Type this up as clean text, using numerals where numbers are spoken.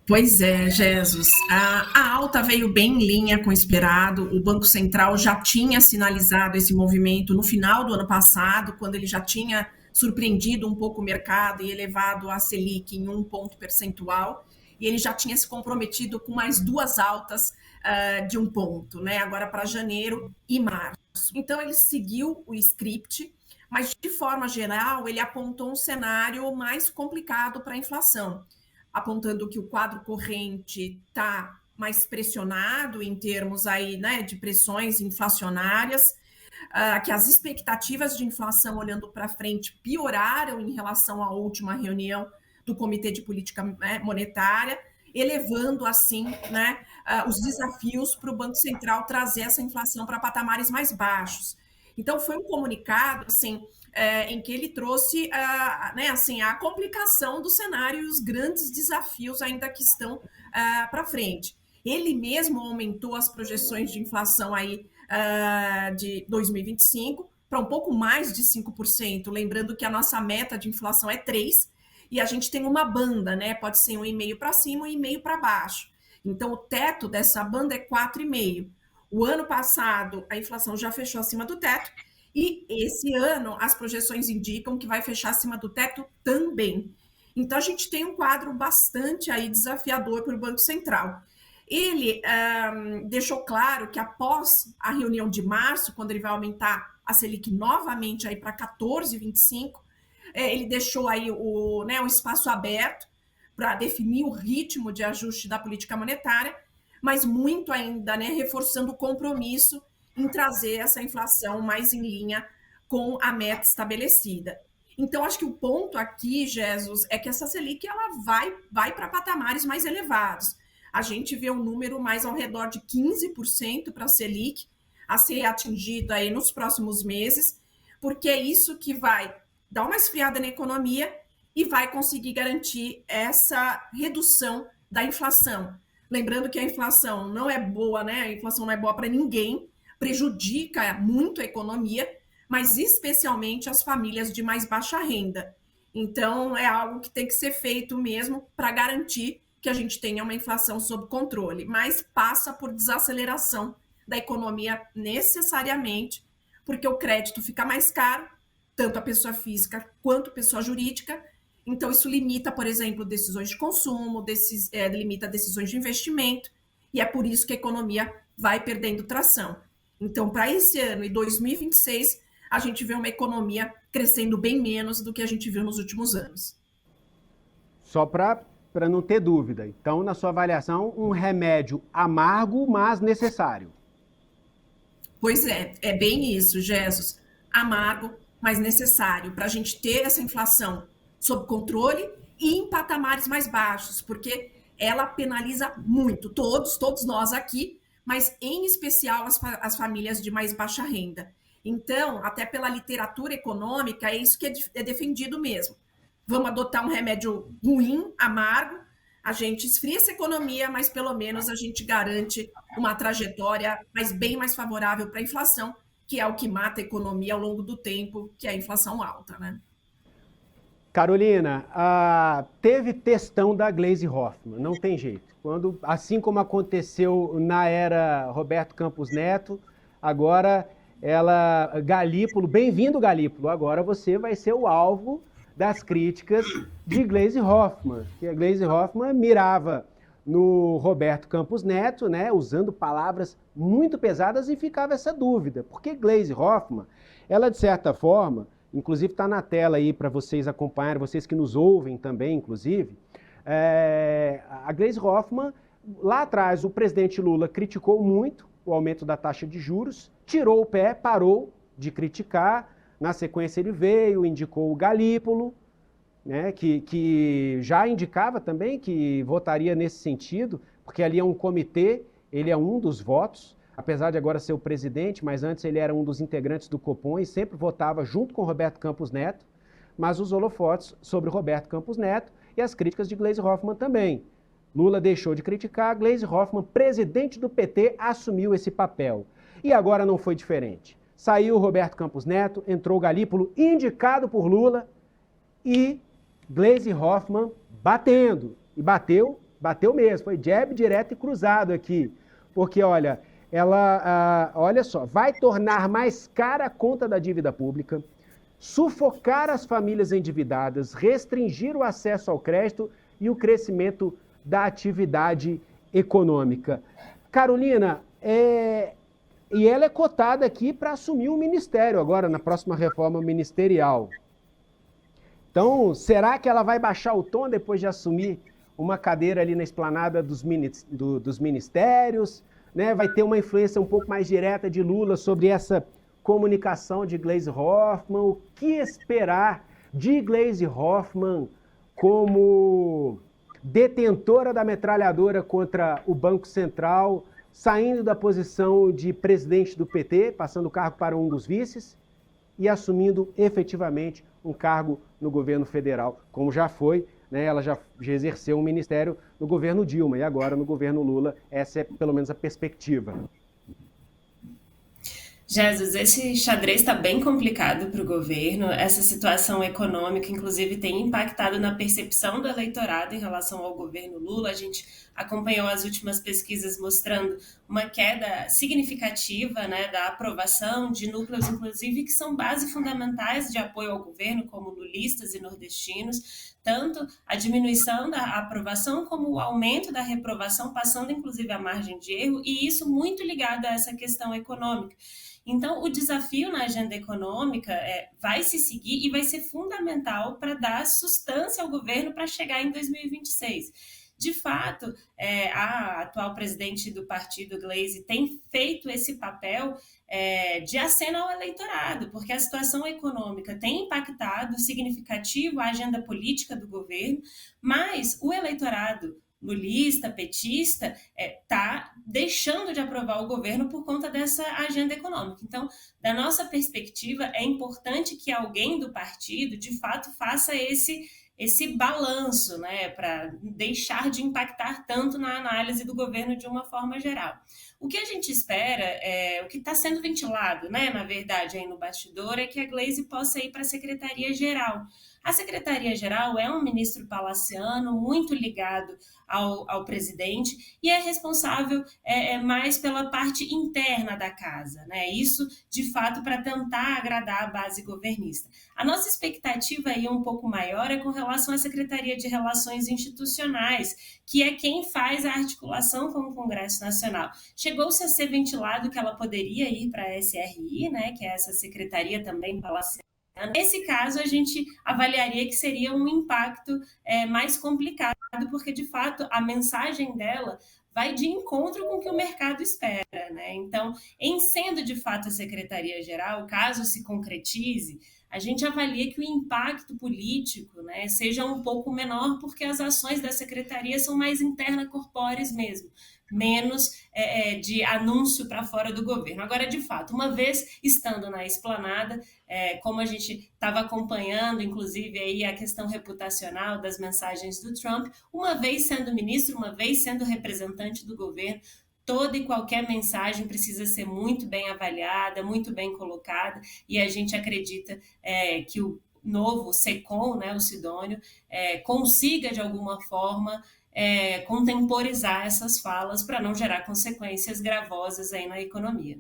Pois é, Jesus. A alta veio bem em linha com o esperado. O Banco Central já tinha sinalizado esse movimento no final do ano passado, quando ele já tinha surpreendido um pouco o mercado e elevado a Selic em 1 ponto percentual. E ele já tinha se comprometido com mais duas altas de 1 ponto, né? Agora para janeiro e março. Então ele seguiu o script, mas de forma geral ele apontou um cenário mais complicado para a inflação, apontando que o quadro corrente está mais pressionado em termos aí, né, de pressões inflacionárias, que as expectativas de inflação olhando para frente pioraram em relação à última reunião do Comitê de Política Monetária, elevando assim, né, os desafios para o Banco Central trazer essa inflação para patamares mais baixos. Então foi um comunicado assim em que ele trouxe né, assim, a complicação do cenário e os grandes desafios ainda que estão para frente. Ele mesmo aumentou as projeções de inflação aí, de 2025 para um pouco mais de 5%, lembrando que a nossa meta de inflação é 3%, e a gente tem uma banda, né? Pode ser 1,5% para cima e 1,5% para baixo. Então, o teto dessa banda é 4,5%. O ano passado, a inflação já fechou acima do teto, e esse ano as projeções indicam que vai fechar acima do teto também. Então a gente tem um quadro bastante aí desafiador para o Banco Central. Ele deixou claro que após a reunião de março, quando ele vai aumentar a Selic novamente aí para 14,25, ele deixou aí o espaço aberto para definir o ritmo de ajuste da política monetária, mas muito ainda, né, reforçando o compromisso em trazer essa inflação mais em linha com a meta estabelecida. Então, acho que o ponto aqui, Jesus, é que essa Selic ela vai para patamares mais elevados. A gente vê um número mais ao redor de 15% para a Selic a ser atingido aí nos próximos meses, porque é isso que vai dar uma esfriada na economia e vai conseguir garantir essa redução da inflação. Lembrando que a inflação não é boa, né? A inflação não é boa para ninguém, prejudica muito a economia, mas especialmente as famílias de mais baixa renda. Então, é algo que tem que ser feito mesmo para garantir que a gente tenha uma inflação sob controle, mas passa por desaceleração da economia necessariamente, porque o crédito fica mais caro, tanto a pessoa física quanto a pessoa jurídica. Então, isso limita, por exemplo, decisões de consumo, limita decisões de investimento, e é por isso que a economia vai perdendo tração. Então, para esse ano e 2026, a gente vê uma economia crescendo bem menos do que a gente viu nos últimos anos. Só para não ter dúvida, então, na sua avaliação, um remédio amargo, mas necessário. Pois é bem isso, Jesus. Amargo, mas necessário, para a gente ter essa inflação sob controle e em patamares mais baixos, porque ela penaliza muito, todos nós aqui, mas em especial as famílias de mais baixa renda. Então, até pela literatura econômica, é isso que é defendido mesmo. Vamos adotar um remédio ruim, amargo, a gente esfria essa economia, mas pelo menos a gente garante uma trajetória bem mais favorável para a inflação, que é o que mata a economia ao longo do tempo, que é a inflação alta, né? Carolina, teve textão da Gleisi Hoffmann, não tem jeito. Assim como aconteceu na era Roberto Campos Neto, agora Galípolo, bem-vindo Galípolo, agora você vai ser o alvo das críticas de Gleisi Hoffmann, que a Gleisi Hoffmann mirava no Roberto Campos Neto, né, usando palavras muito pesadas, e ficava essa dúvida, porque Gleisi Hoffmann, ela de certa forma, inclusive está na tela aí para vocês acompanharem, vocês que nos ouvem também, inclusive, a Gleisi Hoffmann, lá atrás o presidente Lula criticou muito o aumento da taxa de juros, tirou o pé, parou de criticar, na sequência ele veio, indicou o Galípolo, né, que já indicava também que votaria nesse sentido, porque ali é um comitê, ele é um dos votos, apesar de agora ser o presidente, mas antes ele era um dos integrantes do Copom e sempre votava junto com Roberto Campos Neto, mas os holofotes sobre Roberto Campos Neto e as críticas de Gleisi Hoffmann também. Lula deixou de criticar, Gleisi Hoffmann, presidente do PT, assumiu esse papel. E agora não foi diferente. Saiu Roberto Campos Neto, entrou Galípolo, indicado por Lula, e Gleisi Hoffmann batendo. E bateu bateu mesmo, foi jab direto e cruzado aqui. Porque, olha, ela, olha só, vai tornar mais cara a conta da dívida pública, sufocar as famílias endividadas, restringir o acesso ao crédito e o crescimento da atividade econômica. Carolina, e ela é cotada aqui para assumir o ministério agora, na próxima reforma ministerial. Então, será que ela vai baixar o tom depois de assumir uma cadeira ali na esplanada dos ministérios? Né? Vai ter uma influência um pouco mais direta de Lula sobre essa comunicação de Gleisi Hoffmann? O que esperar de Gleisi Hoffmann como detentora da metralhadora contra o Banco Central, saindo da posição de presidente do PT, passando o cargo para um dos vices e assumindo efetivamente um cargo no governo federal, como já foi, né? Ela já exerceu um ministério no governo Dilma e agora no governo Lula. Essa é pelo menos a perspectiva. Jesus, esse xadrez está bem complicado para o governo. Essa situação econômica, inclusive, tem impactado na percepção do eleitorado em relação ao governo Lula. A gente acompanhou as últimas pesquisas mostrando uma queda significativa, né, da aprovação de núcleos, inclusive, que são base fundamentais de apoio ao governo, como lulistas e nordestinos. Tanto a diminuição da aprovação como o aumento da reprovação, passando, inclusive, a margem de erro, e isso muito ligado a essa questão econômica. Então, o desafio na agenda econômica vai se seguir e vai ser fundamental para dar sustância ao governo para chegar em 2026. De fato, a atual presidente do partido, Gleisi, tem feito esse papel de aceno ao eleitorado, porque a situação econômica tem impactado significativo a agenda política do governo, mas o eleitorado lulista, petista, está deixando de aprovar o governo por conta dessa agenda econômica. Então, da nossa perspectiva, é importante que alguém do partido, de fato, faça esse balanço, né, para deixar de impactar tanto na análise do governo de uma forma geral. O que a gente espera, o que está sendo ventilado, né, na verdade, aí no bastidor, é que a Gleisi possa ir para a Secretaria-Geral. A Secretaria-Geral é um ministro palaciano muito ligado ao presidente e é responsável mais pela parte interna da casa, né? Isso, de fato, para tentar agradar a base governista. A nossa expectativa aí um pouco maior é com relação à Secretaria de Relações Institucionais, que é quem faz a articulação com o Congresso Nacional. Chegou-se a ser ventilado que ela poderia ir para a SRI, né, que é essa secretaria também palaciana. Nesse caso, a gente avaliaria que seria um impacto mais complicado, porque, de fato, a mensagem dela vai de encontro com o que o mercado espera, né? Então, em sendo, de fato, a Secretaria-Geral, caso se concretize, a gente avalia que o impacto político, né, seja um pouco menor, porque as ações da Secretaria são mais interna-corpóreas mesmo, menos de anúncio para fora do governo. Agora, de fato, uma vez estando na esplanada, como a gente estava acompanhando, inclusive, aí a questão reputacional das mensagens do Trump, uma vez sendo ministro, uma vez sendo representante do governo, toda e qualquer mensagem precisa ser muito bem avaliada, muito bem colocada, e a gente acredita que o novo SECOM, né, o Sidônio, consiga, de alguma forma, contemporizar essas falas para não gerar consequências gravosas aí na economia.